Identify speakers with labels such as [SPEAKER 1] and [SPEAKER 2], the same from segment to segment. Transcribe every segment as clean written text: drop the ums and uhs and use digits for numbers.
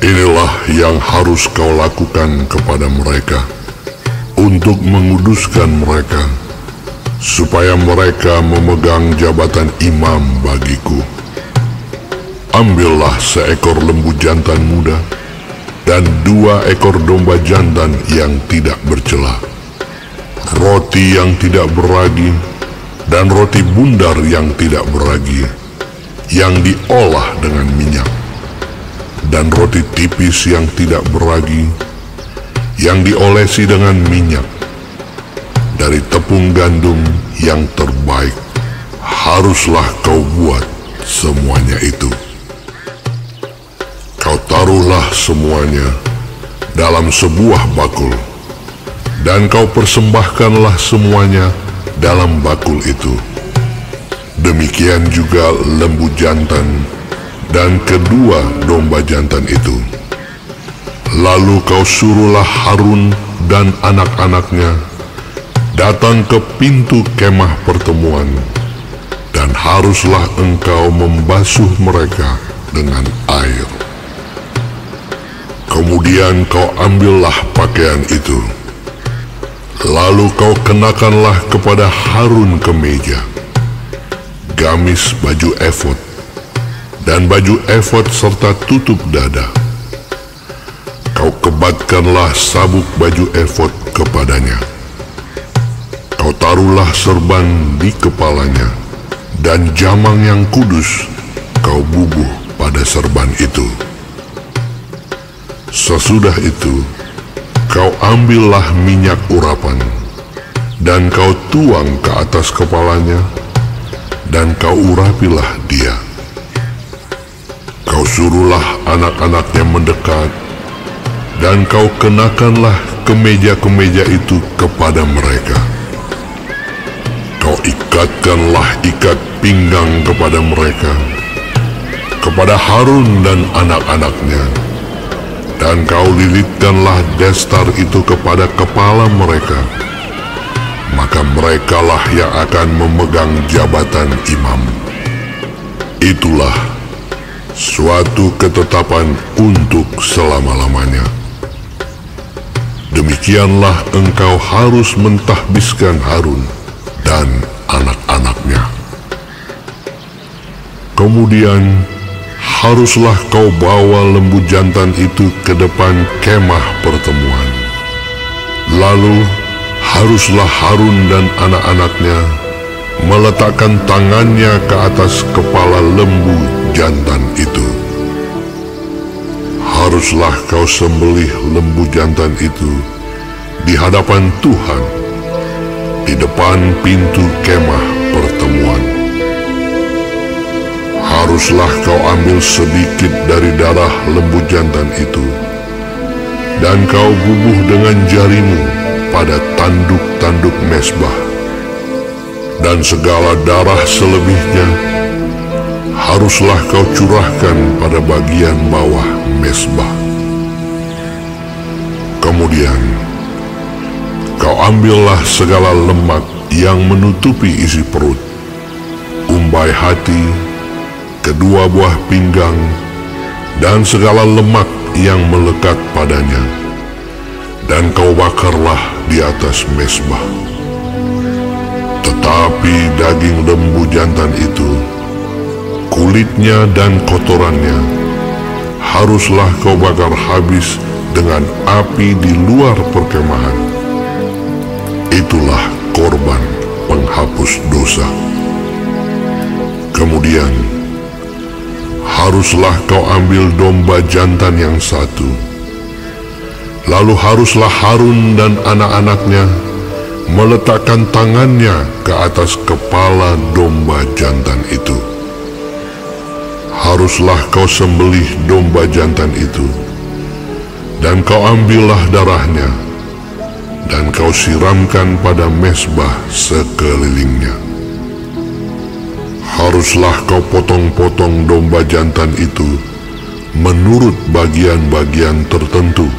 [SPEAKER 1] Inilah yang harus kau lakukan kepada mereka, untuk menguduskan mereka, supaya mereka memegang jabatan imam bagiku. Ambillah seekor lembu jantan muda, dan 2 ekor domba jantan yang tidak bercela, roti yang tidak beragi, dan roti bundar yang tidak beragi, yang diolah dengan minyak, dan roti tipis yang tidak beragi, yang diolesi dengan minyak, dari tepung gandum yang terbaik. Haruslah kau buat semuanya itu. Kau taruhlah semuanya dalam sebuah bakul, dan kau persembahkanlah semuanya dalam bakul itu. Demikian juga lembu jantan dan kedua domba jantan itu. Lalu kau suruhlah Harun dan anak-anaknya datang ke pintu kemah pertemuan, dan haruslah engkau membasuh mereka dengan air. Kemudian kau ambillah pakaian itu, lalu kau kenakanlah kepada Harun kemeja, gamis baju efod, dan baju efod serta tutup dada. Kau kebatkanlah sabuk baju efod kepadanya. Kau taruhlah serban di kepalanya, dan jamang yang kudus kau bubuh pada serban itu. Sesudah itu, kau ambillah minyak urapan, dan kau tuang ke atas kepalanya, dan kau urapilah dia. Kau suruhlah anak-anaknya mendekat, dan kau kenakanlah kemeja-kemeja itu kepada mereka. Kau ikatkanlah ikat pinggang kepada mereka, kepada Harun dan anak-anaknya, dan kau lilitkanlah destar itu kepada kepala mereka. Maka merekalah yang akan memegang jabatan imam. Itulah suatu ketetapan untuk selama-lamanya. Demikianlah engkau harus mentahbiskan Harun dan anak-anaknya. Kemudian haruslah kau bawa lembu jantan itu ke depan kemah pertemuan. Lalu haruslah Harun dan anak-anaknya meletakkan tangannya ke atas kepala lembu jantan itu. Haruslah kau sembelih lembu jantan itu di hadapan Tuhan, di depan pintu kemah pertemuan. Haruslah kau ambil sedikit dari darah lembu jantan itu, dan kau bubuh dengan jarimu pada tanduk-tanduk mezbah, dan segala darah selebihnya haruslah kau curahkan pada bagian bawah mezbah. Kemudian kau ambillah segala lemak yang menutupi isi perut, umbai hati, kedua buah pinggang, dan segala lemak yang melekat padanya, dan kau bakarlah di atas mezbah. Tetapi daging lembu jantan itu, kulitnya dan kotorannya, haruslah kau bakar habis dengan api di luar perkemahan. Itulah korban penghapus dosa. Kemudian haruslah kau ambil domba jantan yang satu. Lalu haruslah Harun dan anak-anaknya meletakkan tangannya ke atas kepala domba jantan itu. Haruslah kau sembelih domba jantan itu, dan kau ambillah darahnya, dan kau siramkan pada mezbah sekelilingnya. Haruslah kau potong-potong domba jantan itu menurut bagian-bagian tertentu.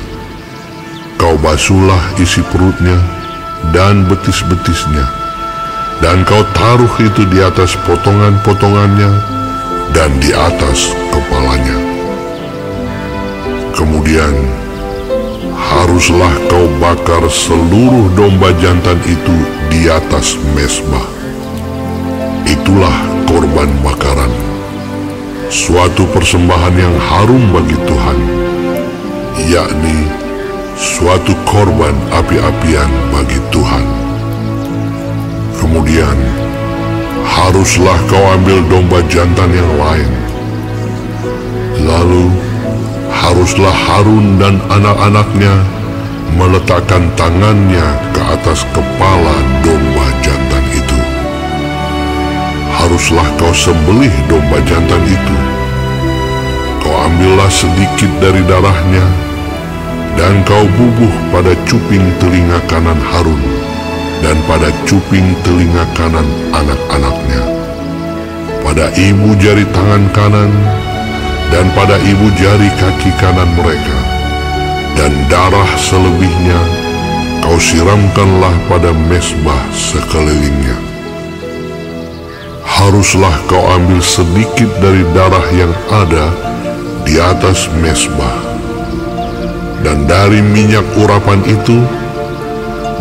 [SPEAKER 1] Kau basuhlah isi perutnya dan betis-betisnya, dan kau taruh itu di atas potongan-potongannya dan di atas kepalanya. Kemudian haruslah kau bakar seluruh domba jantan itu di atas mezbah. Itulah korban bakaran, suatu persembahan yang harum bagi Tuhan, yakni suatu korban api-apian bagi Tuhan. Kemudian haruslah kau ambil domba jantan yang lain. Lalu haruslah Harun dan anak-anaknya meletakkan tangannya ke atas kepala domba jantan itu. Haruslah kau sembelih domba jantan itu. Kau ambillah sedikit dari darahnya, dan kau bubuh pada cuping telinga kanan Harun dan pada cuping telinga kanan anak-anaknya, pada ibu jari tangan kanan dan pada ibu jari kaki kanan mereka, dan darah selebihnya kau siramkanlah pada mezbah sekelilingnya. Haruslah kau ambil sedikit dari darah yang ada di atas mezbah dan dari minyak urapan itu,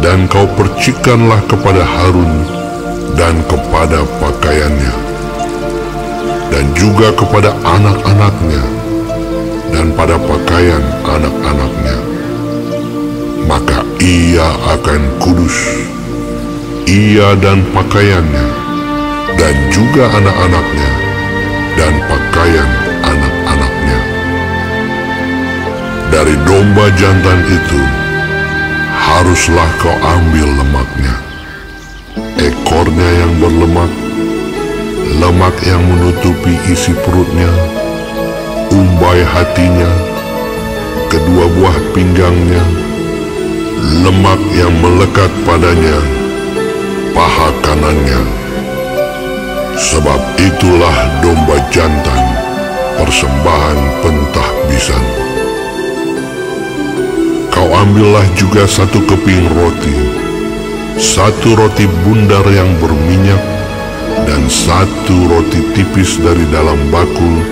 [SPEAKER 1] dan kau percikkanlah kepada Harun dan kepada pakaiannya, dan juga kepada anak-anaknya dan pada pakaian anak-anaknya. Maka ia akan kudus, ia dan pakaiannya, dan juga anak-anaknya dan pakaian anak-anaknya. Dari domba jantan itu haruslah kau ambil lemaknya, ekornya yang berlemak, lemak yang menutupi isi perutnya, umbai hatinya, kedua buah pinggangnya, lemak yang melekat padanya, paha kanannya. Sebab itulah domba jantan, persembahan pentahbisan. Kau ambillah juga satu keping roti, satu roti bundar yang berminyak, dan satu roti tipis dari dalam bakul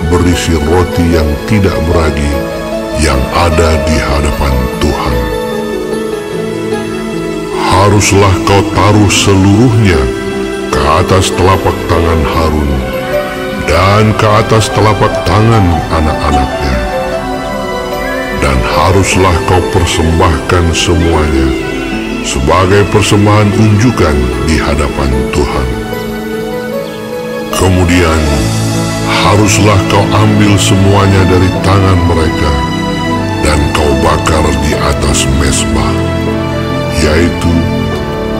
[SPEAKER 1] berisi roti yang tidak beragi yang ada di hadapan Tuhan. Haruslah kau taruh seluruhnya ke atas telapak tangan Harun dan ke atas telapak tangan anak-anaknya, dan haruslah kau persembahkan semuanya sebagai persembahan unjukan di hadapan Tuhan. Kemudian haruslah kau ambil semuanya dari tangan mereka dan kau bakar di atas mezbah, yaitu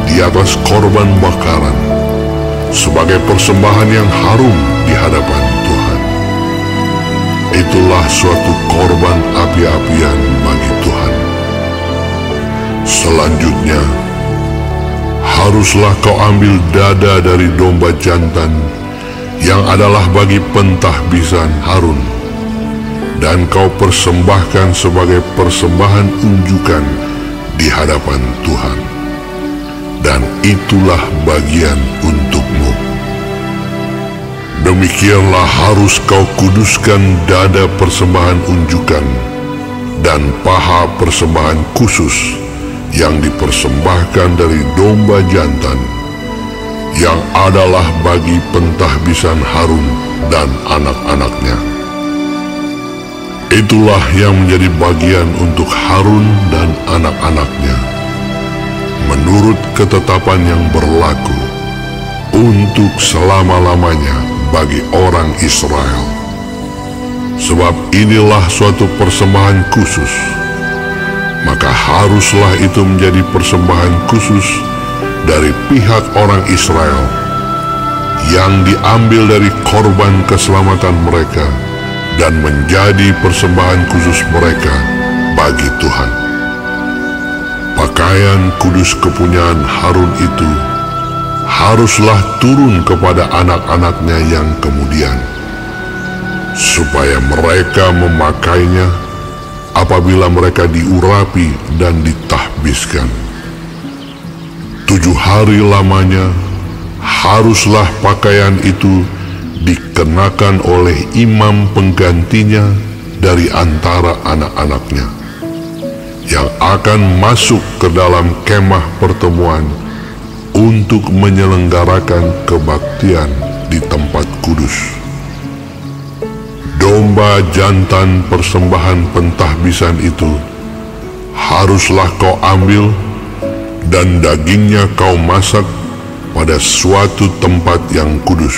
[SPEAKER 1] di atas korban bakaran, sebagai persembahan yang harum di hadapan Tuhan. Itulah suatu korban api-apian bagi Tuhan. Selanjutnya, haruslah kau ambil dada dari domba jantan yang adalah bagi pentahbisan Harun, dan kau persembahkan sebagai persembahan unjukan di hadapan Tuhan, dan itulah bagian untukmu. Demikianlah harus kau kuduskan dada persembahan unjukan dan paha persembahan khusus yang dipersembahkan dari domba jantan, yang adalah bagi pentahbisan Harun dan anak-anaknya. Itulah yang menjadi bagian untuk Harun dan anak-anaknya, menurut ketetapan yang berlaku untuk selama-lamanya bagi orang Israel. Sebab inilah suatu persembahan khusus, maka haruslah itu menjadi persembahan khusus dari pihak orang Israel, yang diambil dari korban keselamatan mereka dan menjadi persembahan khusus mereka bagi Tuhan. Pakaian kudus kepunyaan Harun itu haruslah turun kepada anak-anaknya yang kemudian, supaya mereka memakainya apabila mereka diurapi dan ditahbiskan. 7 hari lamanya haruslah pakaian itu dikenakan oleh imam penggantinya dari antara anak-anaknya yang akan masuk ke dalam kemah pertemuan untuk menyelenggarakan kebaktian di tempat kudus. Domba jantan persembahan pentahbisan itu haruslah kau ambil, dan dagingnya kau masak pada suatu tempat yang kudus.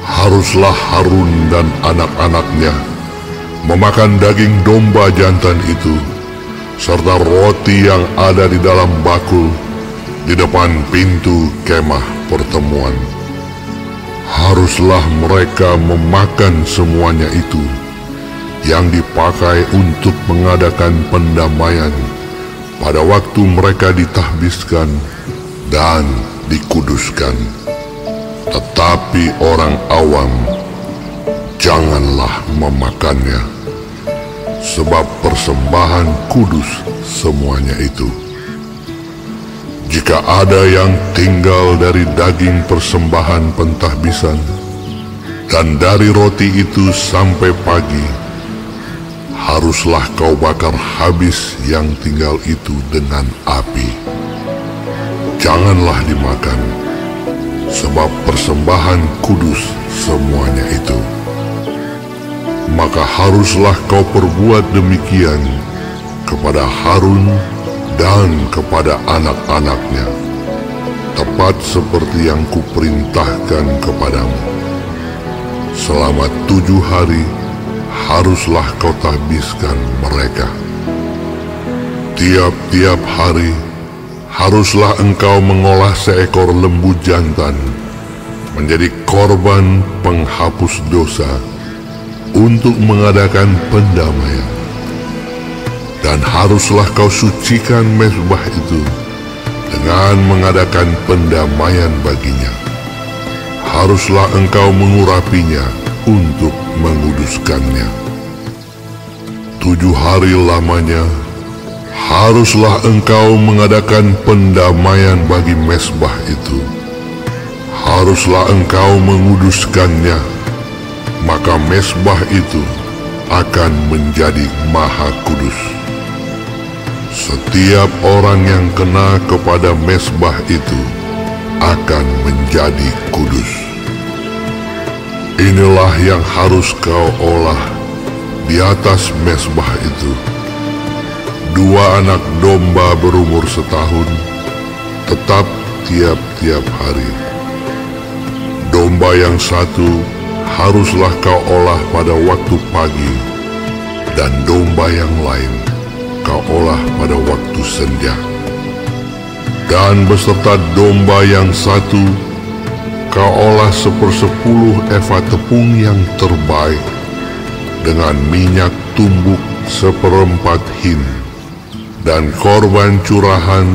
[SPEAKER 1] Haruslah Harun dan anak-anaknya memakan daging domba jantan itu, serta roti yang ada di dalam bakul di depan pintu kemah pertemuan. Haruslah mereka memakan semuanya itu yang dipakai untuk mengadakan pendamaian pada waktu mereka ditahbiskan dan dikuduskan. Tetapi orang awam janganlah memakannya, sebab persembahan kudus semuanya itu. Jika ada yang tinggal dari daging persembahan pentahbisan dan dari roti itu sampai pagi, haruslah kau bakar habis yang tinggal itu dengan api. Janganlah dimakan, sebab persembahan kudus semuanya itu. Maka haruslah kau perbuat demikian kepada Harun dan kepada anak-anaknya, tepat seperti yang kuperintahkan kepadamu. Selama 7 hari haruslah kau tahbiskan mereka. Tiap-tiap hari haruslah engkau mengolah seekor lembu jantan menjadi korban penghapus dosa untuk mengadakan pendamaian. Dan haruslah kau sucikan mezbah itu dengan mengadakan pendamaian baginya. Haruslah engkau mengurapinya untuk menguduskannya. 7 hari lamanya haruslah engkau mengadakan pendamaian bagi mezbah itu. Haruslah engkau menguduskannya, maka mezbah itu akan menjadi maha kudus. Setiap orang yang kena kepada mezbah itu akan menjadi kudus. Inilah yang harus kau olah di atas mezbah itu: 2 anak domba berumur setahun, tetap tiap-tiap hari. Domba yang satu haruslah kau olah pada waktu pagi, dan domba yang lain kau olah pada waktu senja. Dan beserta domba yang satu kau olah 1/10 eva tepung yang terbaik dengan minyak tumbuk 1/4 hin, dan korban curahan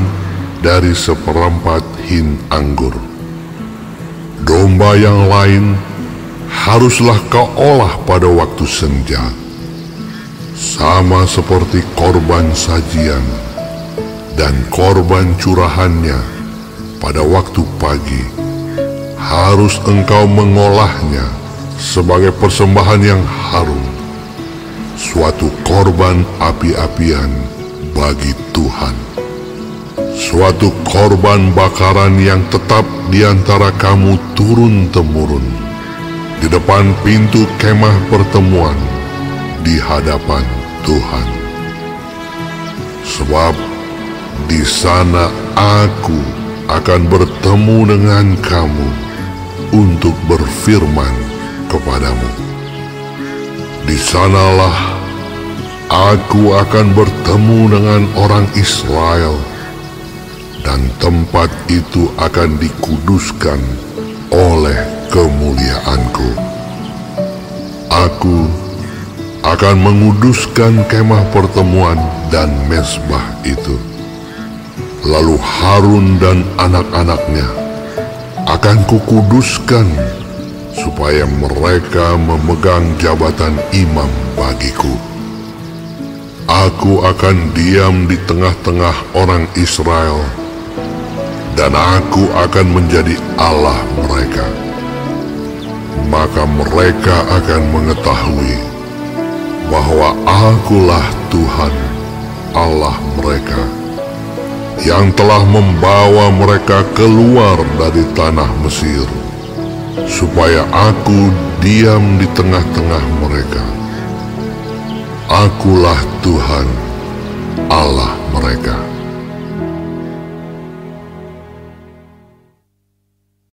[SPEAKER 1] dari 1/4 hin anggur. Domba yang lain haruslah kau olah pada waktu senja, sama seperti korban sajian dan korban curahannya pada waktu pagi. Harus engkau mengolahnya sebagai persembahan yang harum, suatu korban api-apian bagi Tuhan, suatu korban bakaran yang tetap di antara kamu turun-temurun di depan pintu kemah pertemuan di hadapan Tuhan. Sebab di sana aku akan bertemu dengan kamu untuk berfirman kepadamu. Di sanalah aku akan bertemu dengan orang Israel, dan tempat itu akan dikuduskan oleh kemuliaanku. Aku akan menguduskan kemah pertemuan dan mezbah itu. Lalu Harun dan anak-anaknya akan kukuduskan, supaya mereka memegang jabatan imam bagiku. Aku akan diam di tengah-tengah orang Israel, dan aku akan menjadi Allah mereka. Maka mereka akan mengetahui bahwa Akulah Tuhan Allah mereka, yang telah membawa mereka keluar dari tanah Mesir, supaya Aku diam di tengah-tengah mereka. Akulah Tuhan Allah mereka.